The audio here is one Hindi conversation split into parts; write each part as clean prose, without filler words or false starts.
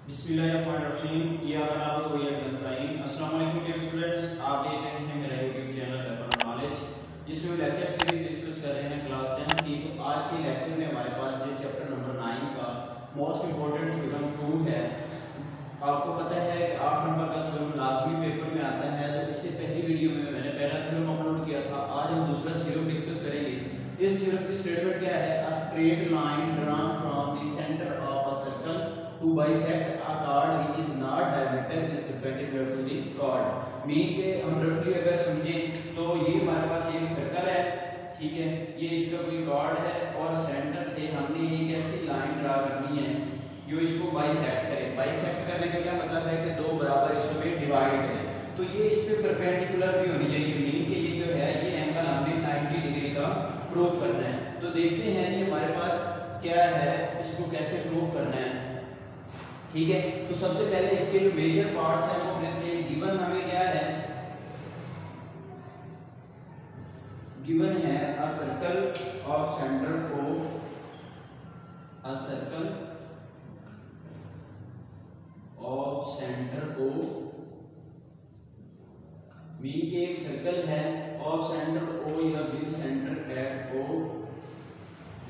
बिस्मिल्लाहिर्रहमानिर्रहीम। अस्सलाम वालेकुम डियर स्टूडेंट्स, आप देख रहे हैं मेरा यूट्यूब चैनल वेपन नॉलेज, जिसमें लेक्चर सीरीज डिस्कस कर रहे हैं क्लास 10 की। तो आज के लेक्चर में हमारे पास जो चैप्टर नंबर 9 का मोस्ट इंपॉर्टेंट थ्योरम 2 है। आपको पता है कि 8 नंबर का थ्योरम लाजमी पेपर में आता है, तो इससे पहली वीडियो में मैंने पहला थ्योरम अपलोड किया था। आज हम दूसरा थ्योरम डिस्कस करेंगे। इस थ्योरम की स्टेटमेंट क्या है? A straight line drawn from the centre of a circle to bisect a chord which is not diameter is perpendicular to the chord। Mean के हम रफली अगर समझें तो ये हमारे पास एक सर्कल है, ठीक है, ये इसका कोई chord है और सेंटर से हमने एक ऐसी लाइन ड्रा करनी है जो इसको बाइसेक्ट करे। बाइसेक्ट करने का क्या मतलब है कि दो बराबर हिस्सों में डिवाइड करें। तो ये इस पे परपेंडिकुलर भी होनी चाहिए। मीन के ये जो है ये एंगल हमने 90 डिग्री का प्रूव करना है। तो देखते हैं ये हमारे पास क्या है, इसको कैसे प्रूव करना है, ठीक है। तो सबसे पहले इसके जो मेजर पार्ट्स हैं वो लेते हैं। गिवन हमें क्या है? गिवन है अ सर्कल ऑफ सेंटर को, अ सर्कल ऑफ सेंटर को, मीन के एक सर्कल है ऑफ सेंटर ओ या with centre at O,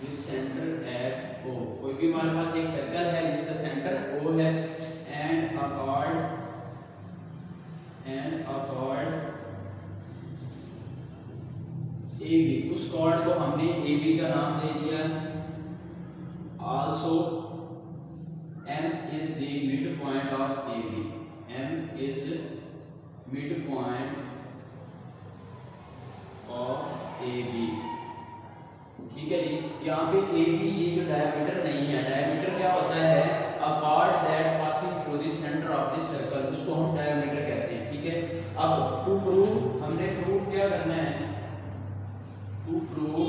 with centre at O. कोई भी हमारे पास एक सर्कल है जिसका सेंटर ओ है एंड अ chord AB। उस chord को हमने AB का नाम दे दिया। Also M is the midpoint of AB। M is midpoint of AB, ठीक है जी। यहाँ पे AB ये जो डायमीटर नहीं है, डायमीटर क्या होता है? अ chord that passing through the center of the circle, उसको हम डायमीटर कहते हैं, ठीक है। अब टू प्रूव हमने प्रूव क्या करना है? टू प्रूव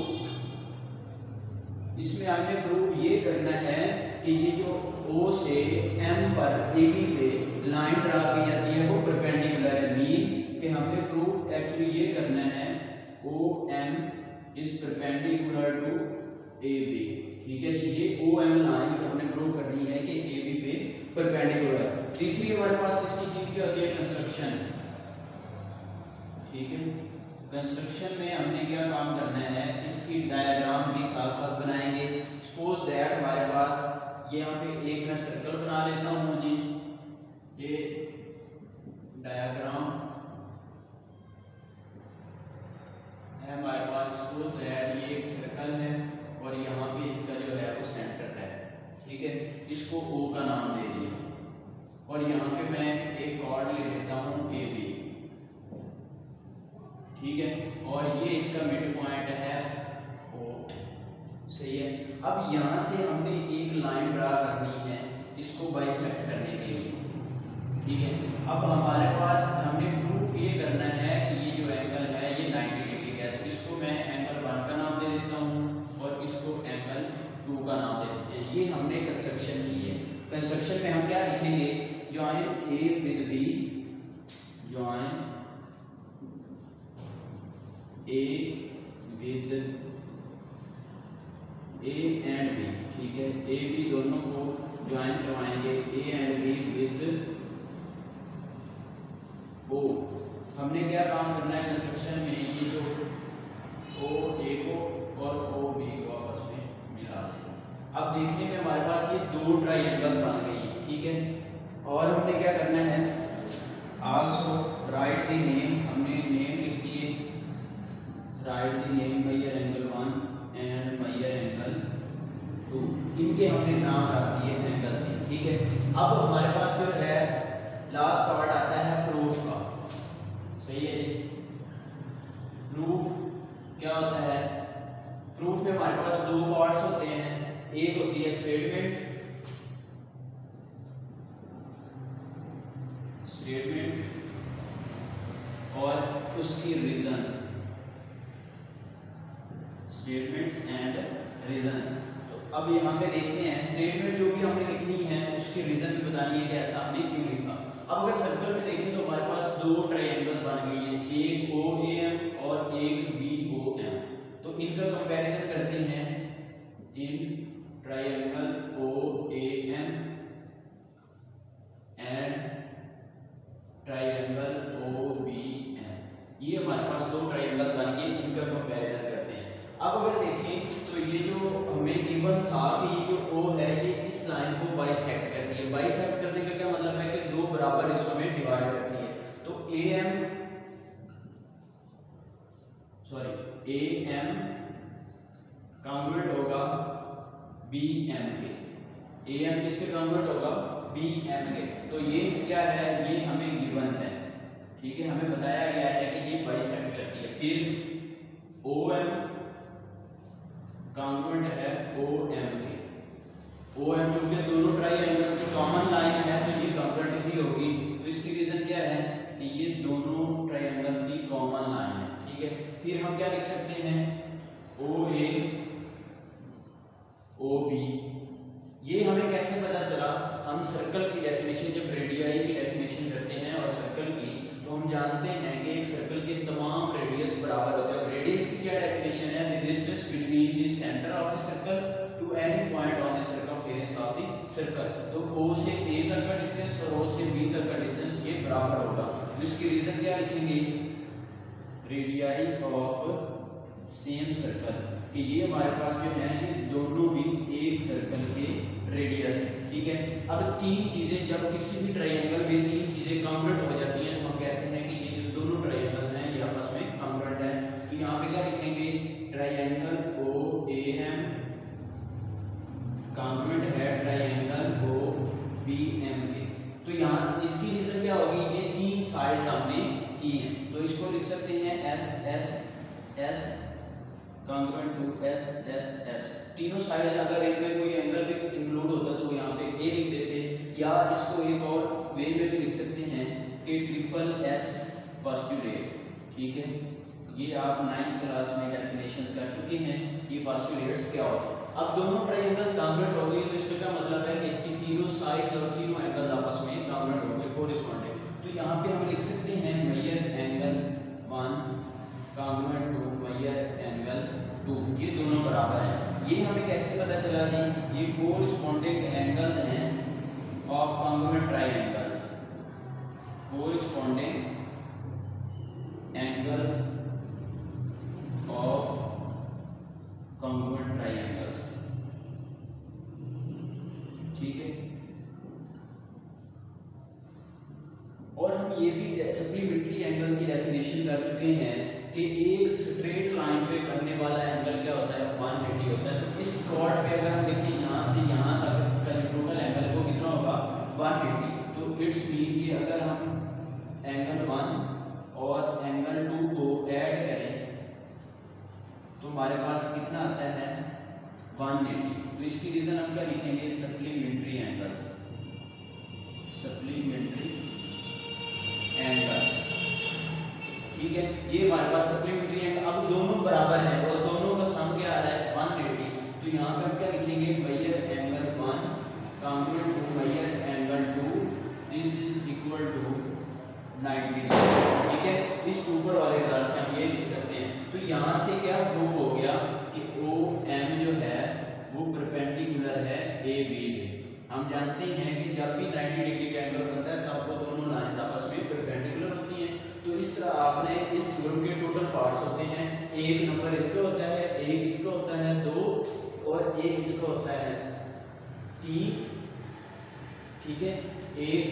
इसमें हमने प्रूव ये करना है कि ये जो O से M पर AB पे लाइन ड्रा की जाती है वो परपेंडिकुलर है। मीन कि हमने प्रूव एक्चुअली ये करना है OM is perpendicular to AB, ठीक है। ये OM लाइन हमने प्रूव करनी है कि AB पे परपेंडिकुलर है। तीसरी हमारे पास इसकी चीज क्या होती है? कंस्ट्रक्शन, ठीक है। कंस्ट्रक्शन में हमने क्या काम करना है? इसकी डायग्राम भी साथ साथ बनाएंगे। सपोज दैट हमारे पास यहाँ पे एक मैं सर्कल बना लेता हूँ जी, ये डायग्राम है हमारे पास। सपोज दैट ये एक सर्कल है और यहाँ पे इसका जो है वो सेंटर है, ठीक है। इसको O का नाम दे दिया और यहाँ पे मैं एक chord ले लेता हूँ AB, ठीक है। और ये इसका मिड पॉइंट है O, सही है। अब यहाँ से हमने एक लाइन ड्रा करनी है इसको बाइसेक्ट करने के लिए, ठीक है। अब हमारे पास हमने प्रूफ ये करना है कि ये जो एंगल है ये 90 डिग्री का है। तो इसको मैं एंगल 1 का नाम दे देता हूँ और इसको एंगल 2 का नाम दे देते हैं। ये हमने कंस्ट्रक्शन की है। कंस्ट्रक्शन में हम क्या लिखेंगे? Join A with B, join A with A and B, ठीक है। A B दोनों को ज्वाइन करवाएंगे A and B with O। हमने क्या काम करना है कंस्ट्रक्शन में? ये जो O A को और O B को आपस में मिला दें। अब देखने में हमारे पास ये दो ट्रायंगल बन गई है, ठीक है। और हमने क्या करना है? आल्सो राइट द नेम, हमने नेम लिख दिए। Write the name measure angle 1 and measure angle 2, इनके हमने नाम रख दिए एंगल के, ठीक है। अब हमारे पास जो है लास्ट पार्ट आता है प्रूफ का, सही है जी। प्रूफ क्या होता है? प्रूफ में हमारे पास दो पार्ट्स होते हैं। एक होती है स्टेटमेंट, और उसकी रीजन, स्टेटमेंट्स एंड रीजन। तो अब यहाँ पे देखते हैं स्टेटमेंट जो भी हमने लिखनी है उसकी रीजन भी बतानी है कि ऐसा हमने क्यों लिखा। अब अगर सर्कल में देखें तो हमारे पास दो ट्रायंगल्स बन गई हैं, एक OAM और एक BOM। तो इनका कंपैरिजन करते हैं इन ट्रायंगल OAM गिवन था कि ये जो ओ है ये इस लाइन को बाइसेक्ट करती है। बाइसेक्ट करने का क्या मतलब है कि दो बराबर हिस्सों में डिवाइड करती है। तो ए एम कॉन्ग्रुएंट होगा बी एम के। ए एम किसके कॉन्ग्रुएंट होगा? बी एम के। तो ये क्या है? ये हमें गिवन है, ठीक है, हमें बताया गया है कि ये बाइसेक्ट करती है। फिर ओ एम कॉन्ग्रुएंट है ओ एम के। ओ एम चूंकि दोनों ट्राइएंगल्स की कॉमन लाइन है तो ये कॉन्ग्रुएंट ही होगी। तो इसकी रीजन क्या है कि ये दोनों ट्राइएंगल्स की कॉमन लाइन है, ठीक है। फिर हम क्या लिख सकते हैं? ओ ए ओ बी। ये हमें कैसे पता चला? हम सर्कल की डेफिनेशन, जब रेडियाई की डेफिनेशन करते हैं और सर्कल की, तो हम जानते हैं कि एक सर्कल के तमाम रेडियस बराबर होते हैं। रेडियस की क्या डेफिनेशन है? The distance between the centre of the circle to any point on the circumference of the circle. तो O से A तक का डिस्टेंस और O से B तक का डिस्टेंस ये बराबर होगा। तो इसकी रीजन क्या लिखेंगे? रेडियाई ऑफ सेम सर्कल, कि ये हमारे पास जो है ये दोनों ही एक सर्कल के रेडियस है, ठीक है। अब तीन चीजें, जब किसी भी ट्रायंगल में तीन चीजें कॉन्ग्रुएंट हो जाती हैं तो हम कहते हैं कि ये जो दोनों ट्रायंगल हैं ये आपस में कॉन्ग्रुएंट है। तो यहाँ पे क्या लिखेंगे? Triangle O A M congruent है ट्रायंगल ओ बी एम के। तो यहाँ इसकी रीजन क्या होगी? ये तीन साइड्स हमने की हैं, तो इसको लिख सकते हैं S S S congruent to S S S. तीनों साइड्स, अगर इनमें कोई एंगल भी इंक्लूड होता तो यहाँ पे ए लिख देते, या इसको एक और वे में भी लिख सकते हैं कि ट्रिपल एस पोस्टुलेट, ठीक है। ये आप 9th क्लास में डेफिनेशंस कर चुके हैं, ये पोस्टुलेट्स क्या होते हैं। अब दोनों ट्रायंगल्स कॉन्ग्रुएंट हो गए तो इसका क्या मतलब है कि इसकी तीनों साइड्स और तीनों एंगल्स आपस में कॉन्ग्रुएंट होंगे, कोरिस्पोंडिंग। तो यहाँ पे हम लिख सकते हैं measure angle 1 congruent to measure angle 2, ये दोनों बराबर हैं। ये हमें कैसे पता चला जी? ये कोरिस्पोंडिंग एंगल हैं of congruent triangle, corresponding angles of congruent triangles, ठीक है। और हम ये भी सप्लीमेंट्री एंगल की डेफिनेशन कर चुके हैं कि एक स्ट्रेट लाइन पे बनने वाला एंगल क्या होता है? 180 होता है। तो इस कॉर्ड पे अगर हम देखें यहाँ से यहाँ तक का जो टोटल एंगल वो कितना होगा? 180। तो इट्स मीन कि अगर हम एंगल 1 और एंगल 2 को ऐड करें तो हमारे पास कितना आता है? 180। तो इसकी रीजन हम क्या लिखेंगे? सप्लीमेंट्री एंगल्स, सप्लीमेंट्री एंगल्स, ठीक है। ये हमारे पास सप्लीमेंट्री एंगल, अब दोनों बराबर हैं और दोनों का सम क्या आ रहा है? 180। तो यहाँ पे हम क्या लिखेंगे? Measure angle 1 congruent to measure angle 2, this is equal to 90 degree, ठीक है। इस ऊपर वाले तरह से हम ये लिख सकते हैं। तो यहाँ से क्या प्रूव हो गया कि ओ एम जो है वो परपेंडिकुलर है ए बी पे। हम जानते हैं कि जब भी 90 डिग्री का एंगल बनता है तब वो दोनों लाइंस आपस में परपेंडिकुलर होती हैं। तो इस तरह आपने इस थ्योरम के टोटल पार्ट्स होते हैं, एक नंबर इसका होता है, एक इसका होता है 2 और एक इसका होता है 3, ठीक है। 1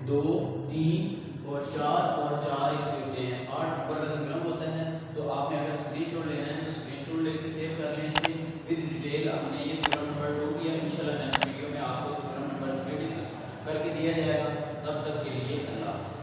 2 3 और 4 इसके होते हैं 8 नंबर का थ्योरम होता है। तो आपने अगर स्क्रीनशॉट लेना है तो स्क्रीनशॉट लेके सेव कर लें इसके विद डिटेल। हमने ये थ्योरम नंबर 2 किया, इंशाल्लाह नेक्स्ट वीडियो में आपको थ्योरम नंबर 3 डिस्कस करके दिया जाएगा। तब तक के लिए